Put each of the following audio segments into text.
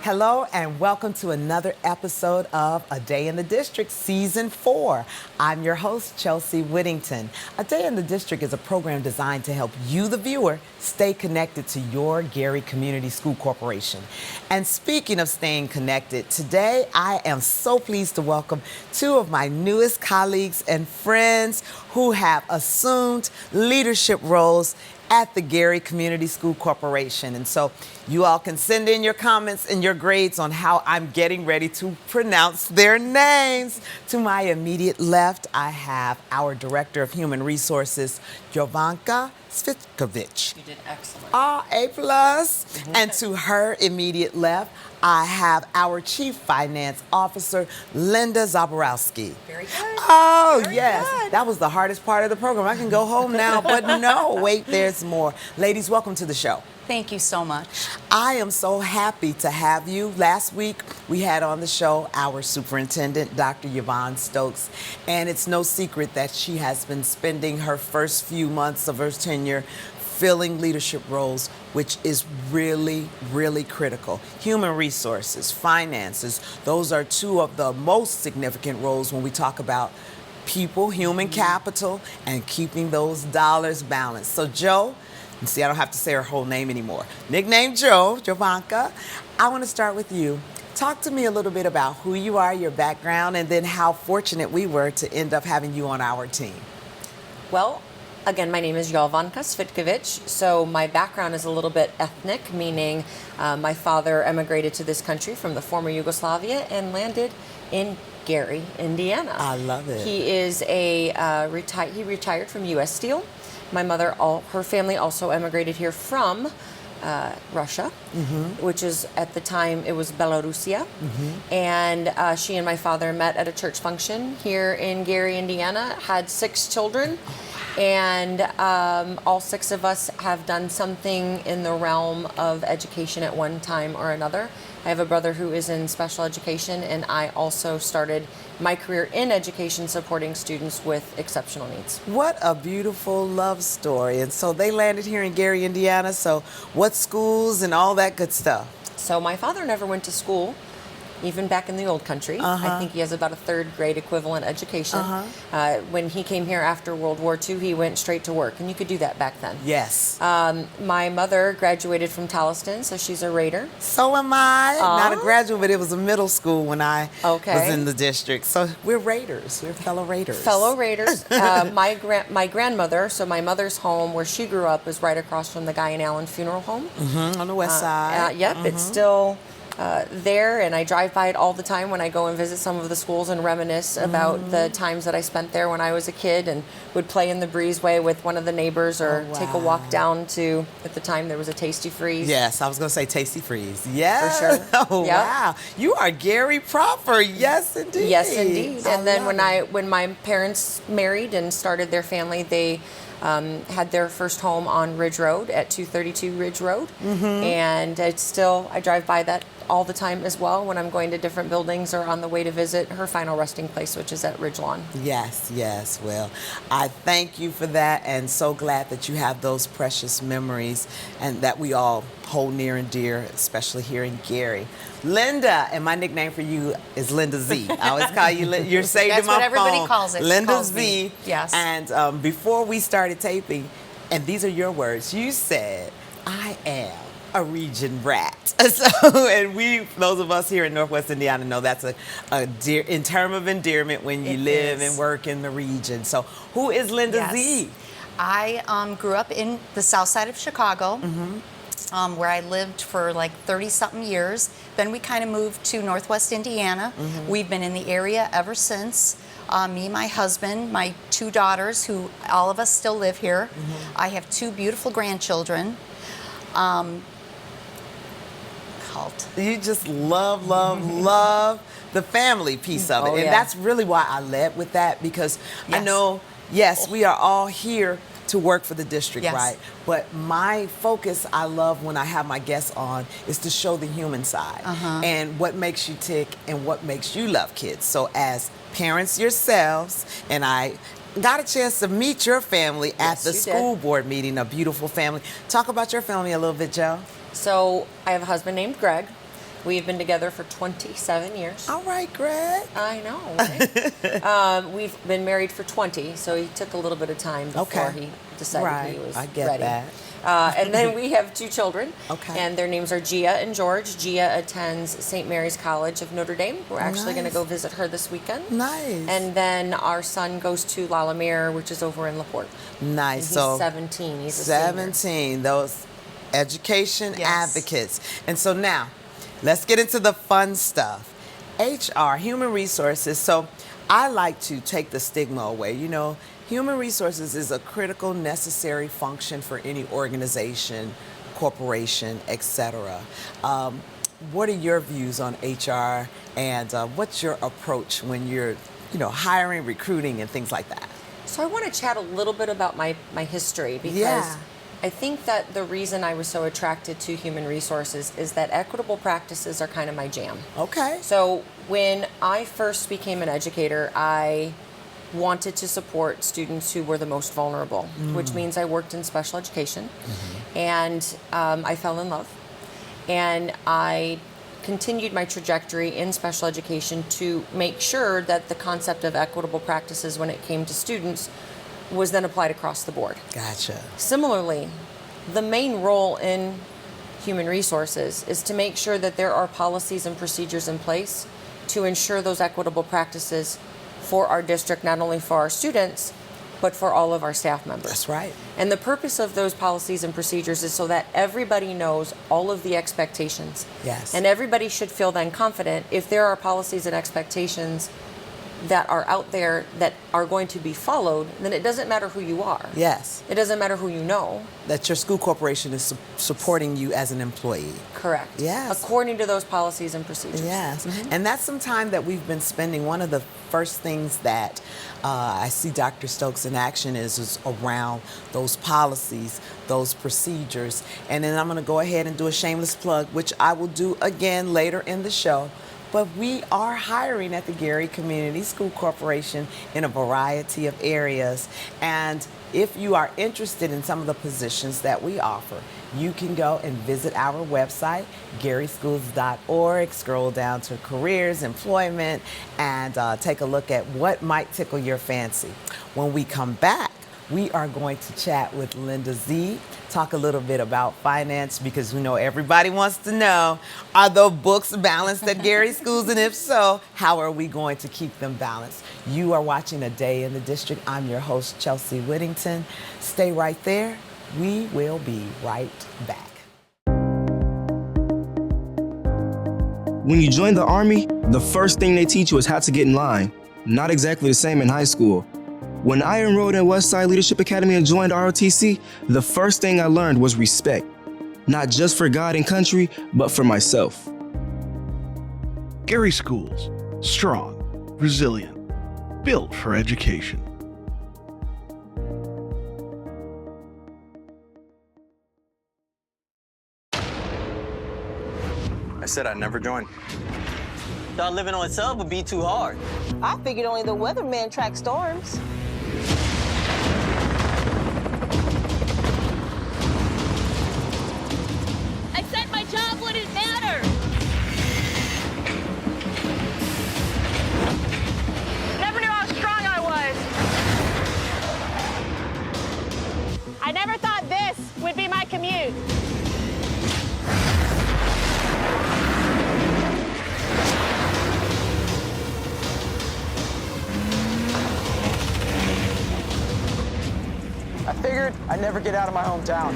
Hello and welcome to another episode of A Day in the District Season 4. I'm your host, Chelsea Whittington. A Day in the District is a program designed to help you, the viewer, stay connected to your Gary Community School Corporation. And speaking of staying connected, today I am so pleased to welcome two of my newest colleagues and friends who have assumed leadership roles at the Gary Community School Corporation. And so you all can send in your comments and your grades on how I'm getting ready to pronounce their names. To my immediate left, I have our Director of Human Resources, Jovanka Cvitkovich. You did excellent. A+. And to her immediate left, I have our Chief Finance Officer, Linda Zaborowski. Very good. Oh, Very yes. good. That was the hardest part of the program. I can go home now, but no, wait, there's more. Ladies, welcome to the show. Thank you so much. I am so happy to have you. Last week, we had on the show our superintendent, Dr. Yvonne Stokes, and it's no secret that she has been spending her first few months of her tenure filling leadership roles, which is really, really critical. Human resources, finances, those are two of the most significant roles when we talk about people, human capital, and keeping those dollars balanced. So Joe, and see, I don't have to say her whole name anymore. Nickname Joe, Jovanka. I want to start with you. Talk to me a little bit about who you are, your background, and then how fortunate we were to end up having you on our team. Well, again, my name is Jovanka Cvitkovich. So my background is a little bit ethnic, meaning my father emigrated to this country from the former Yugoslavia and landed in Gary, Indiana. I love it. He is he retired from U.S. Steel. My mother, her family also emigrated here from Russia, which is at the time it was Belarusia, and she and my father met at a church function here in Gary, Indiana. Had 6 children, and all 6 of us have done something in the realm of education at one time or another. I have a brother who is in special education, and I also started my career in education supporting students with exceptional needs. What a beautiful love story. And so they landed here in Gary, Indiana. So what schools and all that good stuff? So my father never went to school, even back in the old country. I think he has about a 3rd grade equivalent education. When he came here after World War II, he went straight to work, and you could do that back then. Yes. My mother graduated from Towson, so she's a Raider. So am I. Not a graduate, but it was a middle school when I was in the district. So we're Raiders. We're fellow Raiders. Fellow Raiders. My grandmother, so my mother's home where she grew up was right across from the Guy and Allen Funeral Home. On the west side. Yep, it's still there, and I drive by it all the time when I go and visit some of the schools and reminisce about the times that I spent there when I was a kid and would play in the breezeway with one of the neighbors or take a walk down to, at the time there was a Tasty Freeze. Yes, I was going to say Tasty Freeze. Yes. For sure. Oh, yep. Wow. You are Gary proper. Yes, indeed. Yes, indeed. And then when my parents married and started their family, they had their first home on Ridge Road at 232 Ridge Road. And it's still, I drive by that all the time as well when I'm going to different buildings or on the way to visit her final resting place, which is at Ridge Lawn. Yes, yes. Well, I thank you for that, and so glad that you have those precious memories and that we all hold near and dear, especially here in Gary. Linda, and my nickname for you is Linda Z. I always call you Linda. You're saved That's in my phone. what everybody calls it. Linda Calls Z. me. Yes. And before we started taping, and these are your words, you said, I am a region rat. So, and those of us here in Northwest Indiana know that's in term of endearment when you live and work in the region. So who is Linda Z? I grew up in the south side of Chicago, where I lived for like 30-something years. Then we kind of moved to Northwest Indiana. We've been in the area ever since. Me, my husband, my 2 daughters, who all of us still live here. I have 2 beautiful grandchildren. You just love the family piece of it. And that's really why I led with that, because I know, yes, we are all here to work for the district, right? But my focus, I love when I have my guests on, is to show the human side and what makes you tick and what makes you love kids. So as parents yourselves, and I got a chance to meet your family at the school board meeting, a beautiful family. Talk about your family a little bit, Joe. So I have a husband named Greg, We've been together for 27 years. All right, Greg. I know, right? We've been married for 20, so he took a little bit of time before he decided he was I get ready. that. And then we have 2 children, Okay. and their names are Gia and George. Gia attends St. Mary's College of Notre Dame. We're actually going to go visit her this weekend. Nice. And then our son goes to La Lumiere, which is over in LaPorte. Nice. And So he's 17. He's a senior. 17. Those education Yes. advocates. And so now, let's get into the fun stuff. HR, human resources. So I like to take the stigma away. You know, human resources is a critical, necessary function for any organization, corporation, etc. What are your views on HR, and what's your approach when you're, hiring, recruiting, and things like that? So I want to chat a little bit about my history, because Yeah. I think that the reason I was so attracted to human resources is that equitable practices are kind of my jam. Okay. So when I first became an educator, I wanted to support students who were the most vulnerable, which means I worked in special education, and I fell in love, and I continued my trajectory in special education to make sure that the concept of equitable practices when it came to students was then applied across the board. Gotcha. Similarly, the main role in human resources is to make sure that there are policies and procedures in place to ensure those equitable practices for our district, not only for our students, but for all of our staff members. That's right. And the purpose of those policies and procedures is so that everybody knows all of the expectations. Yes. And everybody should feel then confident if there are policies and expectations that are out there that are going to be followed, then it doesn't matter who you are. Yes. It doesn't matter who you know. That your school corporation is supporting you as an employee. Correct. Yes. According to those policies and procedures. Yes. And that's some time that we've been spending. One of the first things that I see Dr. Stokes in action is around those policies, those procedures. And then I'm going to go ahead and do a shameless plug, which I will do again later in the show. But we are hiring at the Gary Community School Corporation in a variety of areas. And if you are interested in some of the positions that we offer, you can go and visit our website, garyschools.org, scroll down to careers, employment, and take a look at what might tickle your fancy. When we come back, we are going to chat with Linda Z, talk a little bit about finance, because we know everybody wants to know, are the books balanced at Gary Schools? And if so, how are we going to keep them balanced? You are watching A Day in the District. I'm your host, Chelsea Whittington. Stay right there. We will be right back. When you join the Army, the first thing they teach you is how to get in line. Not exactly the same in high school. When I enrolled in Westside Leadership Academy and joined ROTC, the first thing I learned was respect. Not just for God and country, but for myself. Gary Schools, strong, resilient, built for education. I said I'd never join. Thought living on a sub would be too hard. I figured only the weatherman tracks storms. I said my job wouldn't matter. Never knew how strong I was. I never thought this would be my commute. I figured I'd never get out of my hometown.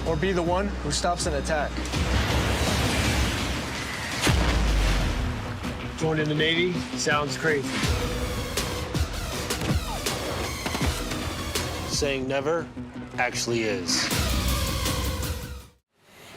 Or be the one who stops an attack. Joining the Navy sounds crazy. Saying never actually is.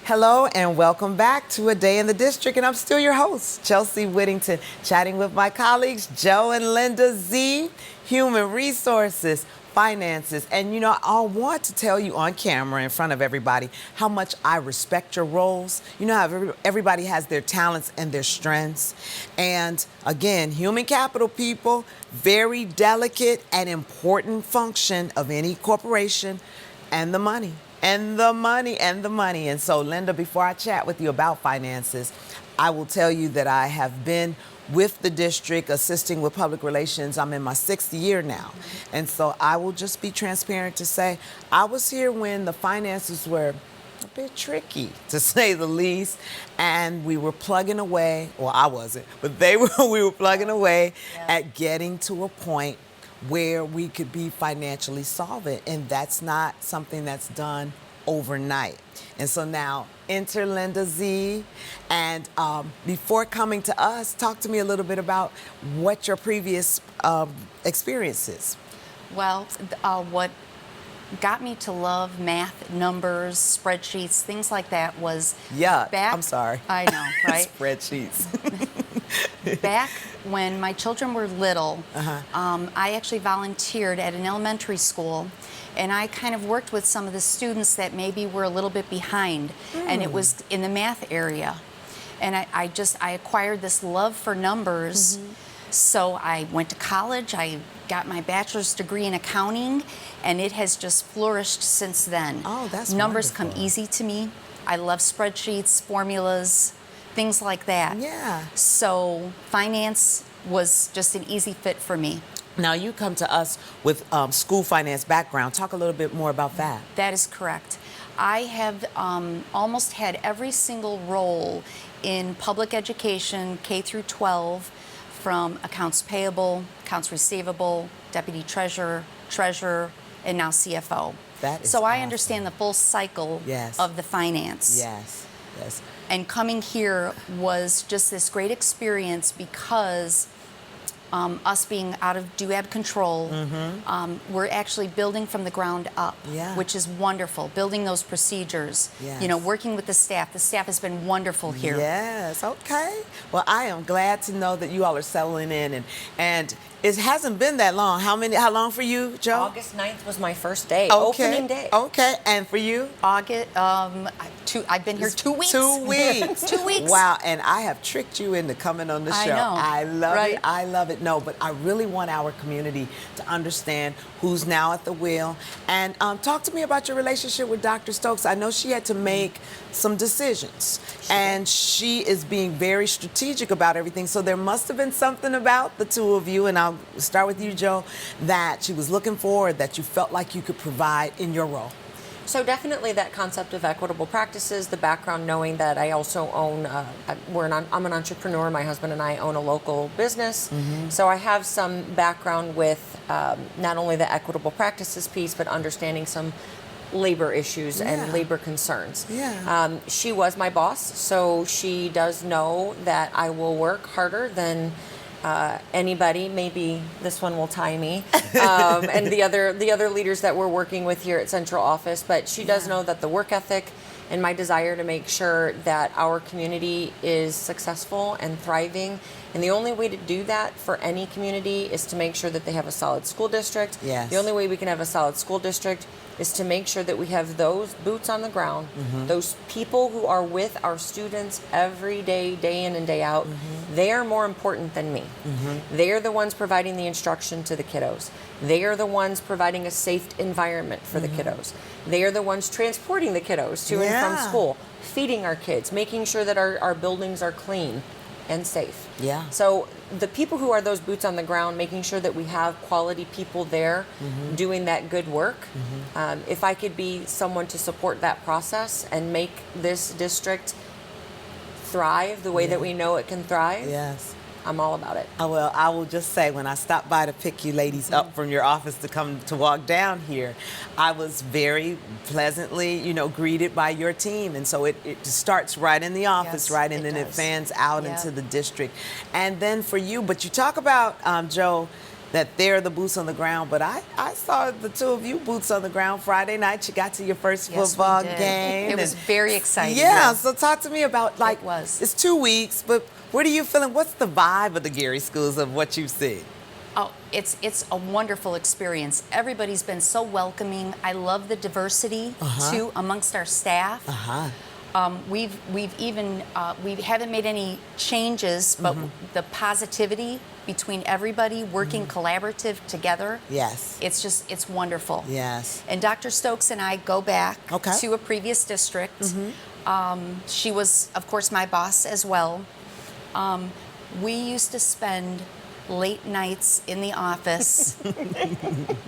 Hello and welcome back to A Day in the District, and I'm still your host, Chelsea Whittington, chatting with my colleagues, Joe and Linda Z, Human Resources, Finances. And I want to tell you on camera in front of everybody how much I respect your roles. You know how everybody has their talents and their strengths. And again, human capital, people, very delicate and important function of any corporation, and the money. And the money, and the money. And so, Linda, before I chat with you about finances, I will tell you that I have been with the district assisting with public relations. I'm in my 6th year now. And so I will just be transparent to say I was here when the finances were a bit tricky, to say the least. And we were plugging away. Well, I wasn't, but we were plugging away at getting to a point where we could be financially solvent. And that's not something that's done overnight. And so now, enter Linda Z. And before coming to us, talk to me a little bit about what your previous experiences. Well, what got me to love math, numbers, spreadsheets, things like that was I'm sorry. I know, right? Spreadsheets. Back when my children were little, I actually volunteered at an elementary school, and I kind of worked with some of the students that maybe were a little bit behind, and it was in the math area. And I acquired this love for numbers. So I went to college, I got my bachelor's degree in accounting, and it has just flourished since then. Oh, that's Numbers wonderful. come easy to me. I love spreadsheets, formulas, things like that. Yeah. So finance was just an easy fit for me. Now, you come to us with school finance background. Talk a little bit more about that. That is correct. I have almost had every single role in public education, K through 12, from accounts payable, accounts receivable, deputy treasurer, and now CFO. That is so I awesome. understand the full cycle Yes. of the finance. Yes. And coming here was just this great experience because us being out of DUAB control, we're actually building from the ground up, which is wonderful. Building those procedures, you know, working with the staff. The staff has been wonderful here. Yes, okay. Well, I am glad to know that you all are settling in, and it hasn't been that long. How long for you, Joe? August 9th was my first day, Okay. opening day. Okay, and for you? August, I've been here 2 weeks. 2 weeks. 2 weeks. Wow, and I have tricked you into coming on the show. I know. I love Right. it. I love it. No, but I really want our community to understand who's now at the wheel. And talk to me about your relationship with Dr. Stokes. I know she had to make some decisions, and she is being very strategic about everything. So there must have been something about the two of you, and I'll start with you, Joe, that she was looking for, that you felt like you could provide in your role. So definitely that concept of equitable practices, the background knowing that I also own, I'm an entrepreneur, my husband and I own a local business. So I have some background with not only the equitable practices piece, but understanding some labor issues and labor concerns. She was my boss, so she does know that I will work harder than anybody. Maybe this one will tie me, and the other leaders that we're working with here at Central Office. But she does know that the work ethic and my desire to make sure that our community is successful and thriving. And the only way to do that for any community is to make sure that they have a solid school district. Yes. The only way we can have a solid school district is to make sure that we have those boots on the ground, those people who are with our students every day, day in and day out. They are more important than me. They are the ones providing the instruction to the kiddos. They are the ones providing a safe environment for the kiddos. They are the ones transporting the kiddos to and from school, feeding our kids, making sure that our buildings are clean and safe. So the people who are those boots on the ground, making sure that we have quality people there doing that good work. If I could be someone to support that process and make this district thrive the way that we know it can thrive, I'm all about it. Well, I will just say, when I stopped by to pick you ladies up from your office to come to walk down here, I was very pleasantly, greeted by your team. And so it starts right in the office, right? And then it fans out into the district. And then for you, but you talk about, Joe, that they're the boots on the ground, but I saw the two of you boots on the ground Friday night. You got to your first football game. It was very exciting. So talk to me about, it's 2 weeks, but what are you feeling? What's the vibe of the Gary Schools of what you've seen? Oh, it's a wonderful experience. Everybody's been so welcoming. I love the diversity, too, amongst our staff. We've even we haven't made any changes, but the positivity between everybody working collaborative together. Yes. It's wonderful. Yes. And Dr. Stokes and I go back Okay. to a previous district. She was, of course, my boss as well. We used to spend late nights in the office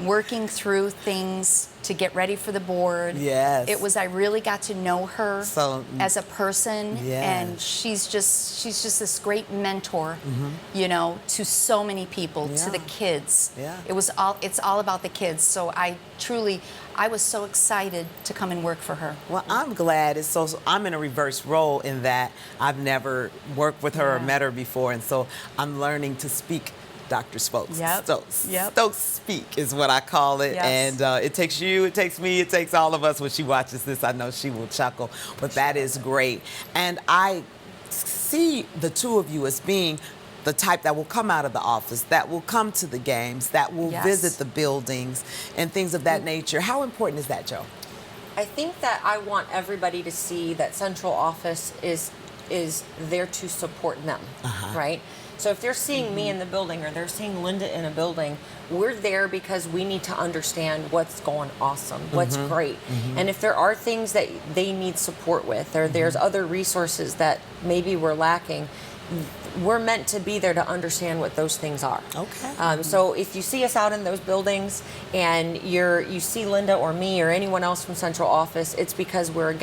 working through things to get ready for the board. Yes. I really got to know her as a person, Yes. and she's just this great mentor, you know, to so many people, to the kids. Yeah. It's all about the kids. So I was so excited to come and work for her. Well, I'm glad I'm in a reverse role in that I've never worked with her or met her before, and so I'm learning to speak Dr. Stokes. Stokes speak is what I call it. Yes. And it takes you, it takes me, it takes all of us. When she watches this, I know she will chuckle. But that is great. And I see the two of you as being the type that will come out of the office, that will come to the games, that will visit the buildings and things of that nature. How important is that, Joe? I think that I want everybody to see that central office is there to support them, right? So if they're seeing me in the building or they're seeing Linda in a building, we're there because we need to understand what's going awesome, what's great. And if there are things that they need support with, or there's other resources that maybe we're lacking, we're meant to be there to understand what those things are. Okay. So if you see us out in those buildings and you see Linda or me or anyone else from central office, it's because we're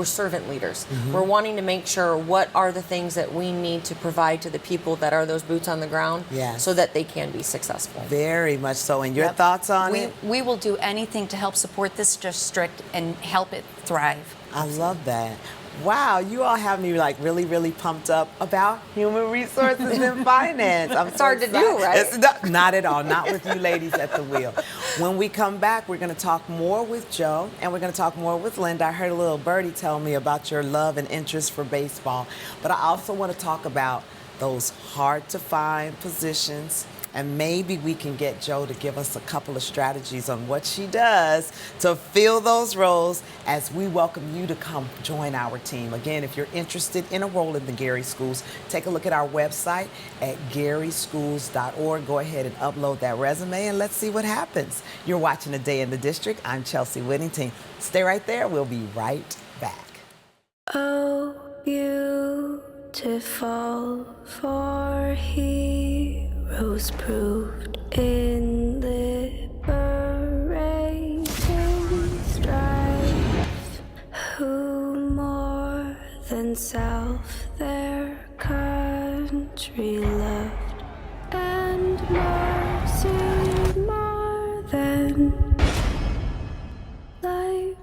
servant leaders. We're wanting to make sure what are the things that we need to provide to the people that are those boots on the ground, so that they can be successful. Very much so. And your thoughts on it? We will do anything to help support this district and help it thrive. I love that. Wow, you all have me like really, really pumped up about human resources and finance. It's hard to do, right? It's not at all, not with you ladies at the wheel. When we come back, we're going to talk more with Joe and we're going to talk more with Linda. I heard a little birdie tell me about your love and interest for baseball, but I also want to talk about those hard to find positions. And maybe we can get Joe to give us a couple of strategies on what she does to fill those roles as we welcome you to come join our team. Again, if you're interested in a role in the Gary Schools, take a look at our website at garyschools.org. Go ahead and upload that resume and let's see what happens. You're watching A Day in the District. I'm Chelsea Whittington. Stay right there. We'll be right back. Oh, beautiful for heroes proved in liberating strife, who more than self their country loved, and mercy more than life.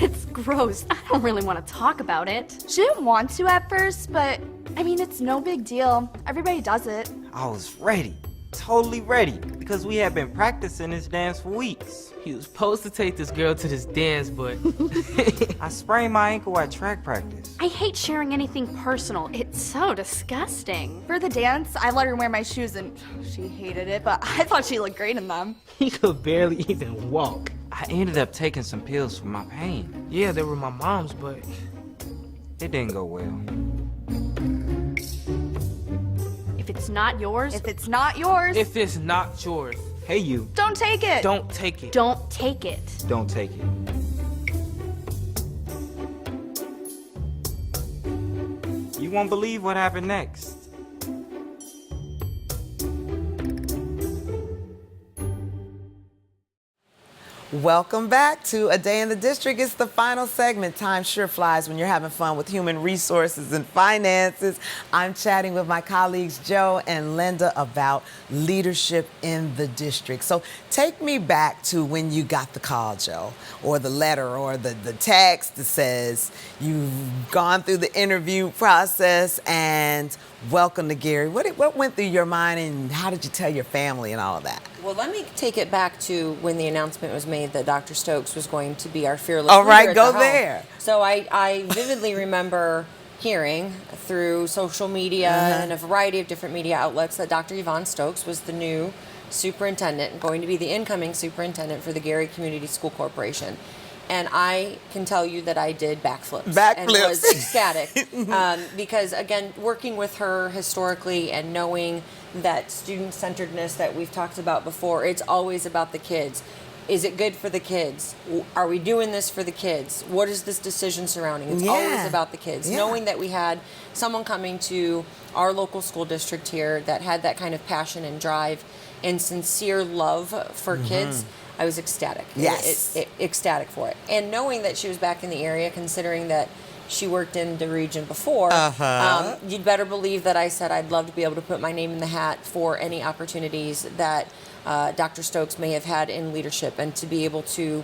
It's gross. I don't really want to talk about it. She didn't want to at first, but I mean, it's no big deal. Everybody does it. I was ready, totally ready, because we had been practicing this dance for weeks. He was supposed to take this girl to this dance, but I sprained my ankle at track practice. I hate sharing anything personal. It's so disgusting. For the dance, I let her wear my shoes and she hated it, but I thought she looked great in them. he could barely even walk. I ended up taking some pills for my pain. Yeah, they were my mom's, but it didn't go well. If it's not yours, If it's not yours, if it's not yours, Hey you, don't take it. don't take it. don't take it. don't take it. You won't believe what happened next. Welcome back to A Day in the District. It's the final segment. Time sure flies when you're having fun with human resources and finances. I'm chatting with my colleagues Joe and Linda about leadership in the district. So take me back to when you got the call, Joe, or the letter or the text that says you've gone through the interview process and welcome to Gary. What went through your mind and how did you tell your family and all of that? Well, let me take it back to when the announcement was made that Dr. Stokes was going to be our fearless All leader right, at go the helm. there. So I vividly remember hearing through social media and a variety of different media outlets that Dr. Yvonne Stokes was the new superintendent, going to be the incoming superintendent for the Gary Community School Corporation. And I can tell you that I did backflips. And was ecstatic. Because, again, working with her historically and knowing that student-centeredness that we've talked about before, it's always about the kids. Is it good for the kids? Are we doing this for the kids? What is this decision surrounding? It's always about the kids. Knowing that we had someone coming to our local school district here that had that kind of passion and drive and sincere love for kids, I was ecstatic. Yes. Ecstatic for it. And knowing that she was back in the area, considering that she worked in the region before, you'd better believe that I said I'd love to be able to put my name in the hat for any opportunities that Dr. Stokes may have had in leadership and to be able to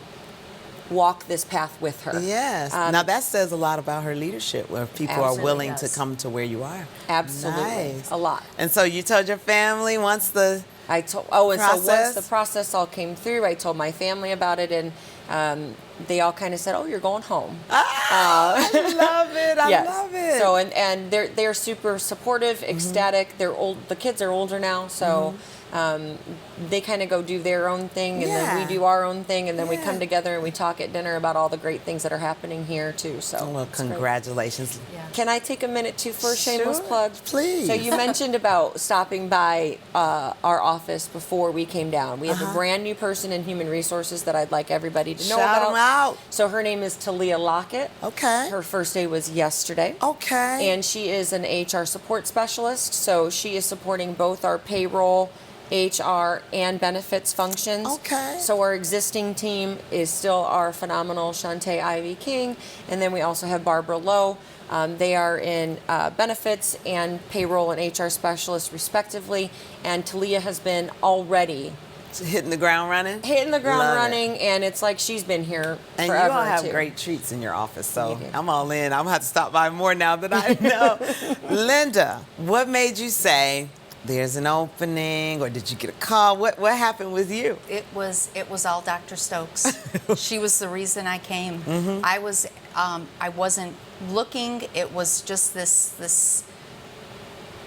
walk this path with her. Yes. Now that says a lot about her leadership, where people are willing to come to where you are. Absolutely. Nice. A lot. And so you told your family once the so once the process all came through, I told my family about it, and they all kind of said, "Oh, you're going home." I love it. I love it. So and they're super supportive, ecstatic. They're old. The kids are older now, so they kind of go do their own thing, and then we do our own thing, and then we come together and we talk at dinner about all the great things that are happening here too. So well, congratulations. Can I take a minute too for a shameless plug? Please. So you mentioned about stopping by our office before we came down. We have a brand new person in human resources that I'd like everybody to know about. Shout them out. So her name is Talia Lockett. Okay. Her first day was yesterday. Okay. And she is an HR support specialist. So she is supporting both our payroll, HR, and benefits functions. Okay. So our existing team is still our phenomenal Shantae Ivy King, and then we also have Barbara Lowe. They are in benefits and payroll and HR specialists respectively, and Talia has been already hitting the ground running. And it's like she's been here and forever. And you all have too. Great treats in your office, so I'm all in. I'm gonna have to stop by more now that I know. Linda, what made you say there's an opening, or did you get a call? What happened with you? It was all Dr. Stokes. She was the reason I came. I wasn't looking. It was just this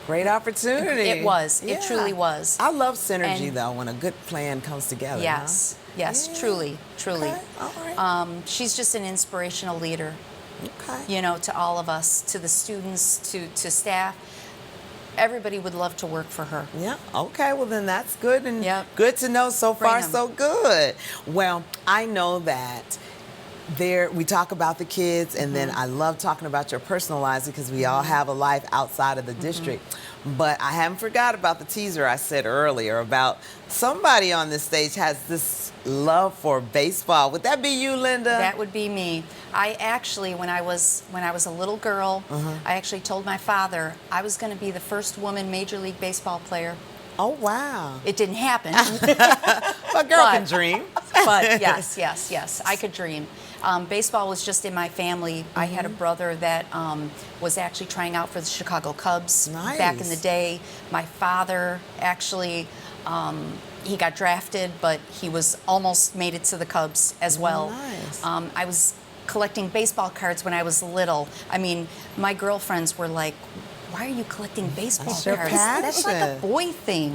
great opportunity. It was. It truly was. I love synergy though, when a good plan comes together. Yes. Huh? Yes. Truly. Okay. All right. She's just an inspirational leader. Okay. You know, to all of us, to the students, to staff. Everybody would love to work for her. Yeah. Okay. Well, then that's good and good to know. So far, so good. Well, I know that we talk about the kids, and then I love talking about your personal lives because we all have a life outside of the district. But I haven't forgot about the teaser I said earlier about somebody on this stage has this love for baseball. Would that be you, Linda? That would be me. I actually, when I was a little girl, I actually told my father I was going to be the first woman Major League Baseball player. Oh, wow. It didn't happen. A girl can dream. But yes, I could dream. Baseball was just in my family. I had a brother that was actually trying out for the Chicago Cubs back in the day. My father actually, he got drafted, but he was almost made it to the Cubs as well. Nice. I was collecting baseball cards when I was little. I mean, my girlfriends were like, "Why are you collecting baseball cards? That's like a boy thing."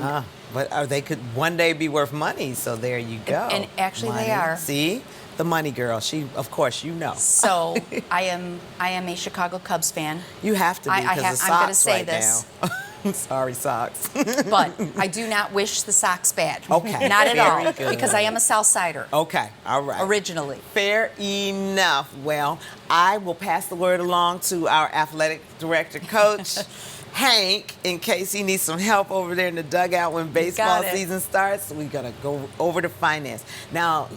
But they could one day be worth money, so there you go. And actually they are. See? The money girl. She, of course, you know. So I am a Chicago Cubs fan. You have to be because the I'm going to Sox say right this. now. Sorry, Sox. But I do not wish the Sox bad. Okay. Not at all. Good. Because I am a South Sider. Okay. All right. Originally. Fair enough. Well, I will pass the word along to our athletic director, Coach Hank, in case he needs some help over there in the dugout when baseball season starts. We're going to go over to finance. Now,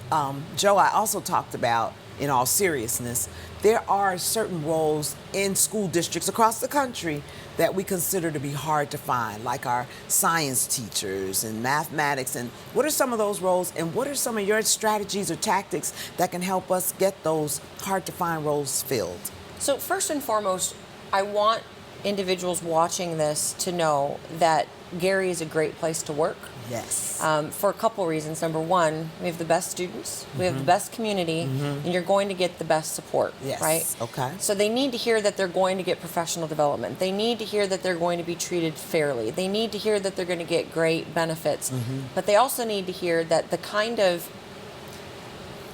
Joe, I also talked about, in all seriousness, there are certain roles in school districts across the country that we consider to be hard to find, like our science teachers and mathematics. And what are some of those roles, and what are some of your strategies or tactics that can help us get those hard to find roles filled? So first and foremost, I want individuals watching this to know that Gary is a great place to work. Yes. For a couple reasons. Number one, we have the best students, we have the best community, and you're going to get the best support, Yes. right? Okay. So they need to hear that they're going to get professional development. They need to hear that they're going to be treated fairly. They need to hear that they're going to get great benefits. But they also need to hear that the kind of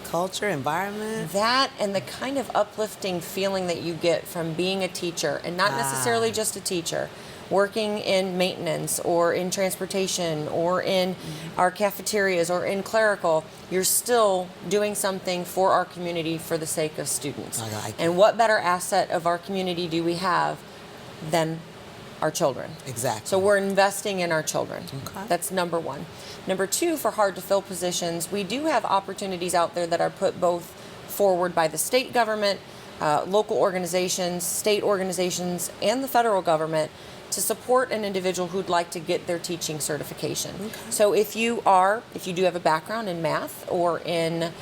culture, environment, that and the kind of uplifting feeling that you get from being a teacher, and not necessarily just a teacher, working in maintenance or in transportation or in our cafeterias or in clerical, you're still doing something for our community for the sake of students. And what better asset of our community do we have than our children? Exactly. So we're investing in our children. Okay. That's number one. Number two, for hard to fill positions, we do have opportunities out there that are put both forward by the state government, local organizations, state organizations, and the federal government to support an individual who'd like to get their teaching certification. Okay. So if you do have a background in math or in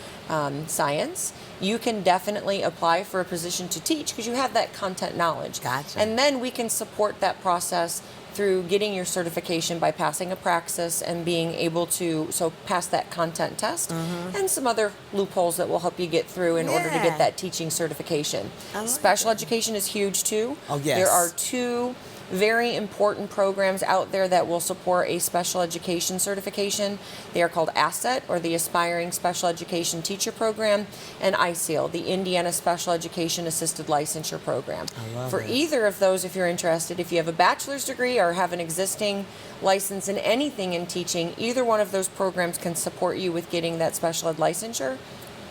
science, you can definitely apply for a position to teach because you have that content knowledge. Gotcha. And then we can support that process through getting your certification by passing a praxis and being able to pass that content test and some other loopholes that will help you get through in order to get that teaching certification. Special education is huge too. Oh, yes. There are two very important programs out there that will support a special education certification. They are called ASSET, or the Aspiring Special Education Teacher Program, and ISEAL, the Indiana Special Education Assisted Licensure Program. For either of those, if you're interested, if you have a bachelor's degree or have an existing license in anything in teaching, either one of those programs can support you with getting that special ed licensure.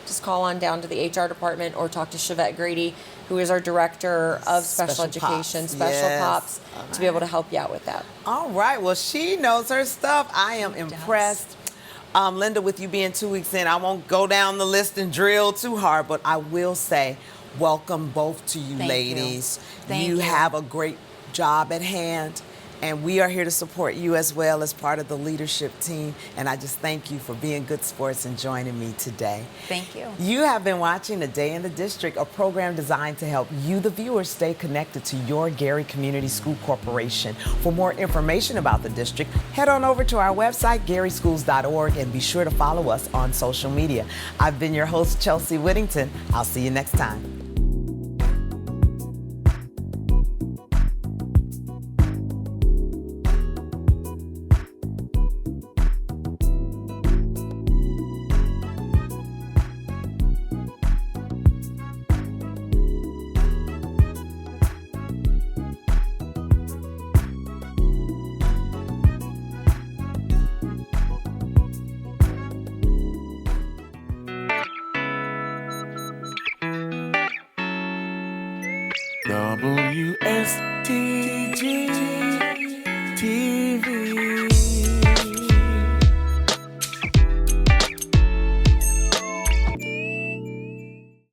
Just call on down to the HR department or talk to Chevette Grady, who is our director of special education, Special Pops, to be able to help you out with that. All right. Well, she knows her stuff. I am impressed. Linda, with you being 2 weeks in, I won't go down the list and drill too hard, but I will say welcome both to you, ladies. Thank you. You have a great job at hand. And we are here to support you as well as part of the leadership team. And I just thank you for being good sports and joining me today. Thank you. You have been watching A Day in the District, a program designed to help you, the viewer, stay connected to your Gary Community School Corporation. For more information about the district, head on over to our website, garyschools.org, and be sure to follow us on social media. I've been your host, Chelsea Whittington. I'll see you next time. WSTG.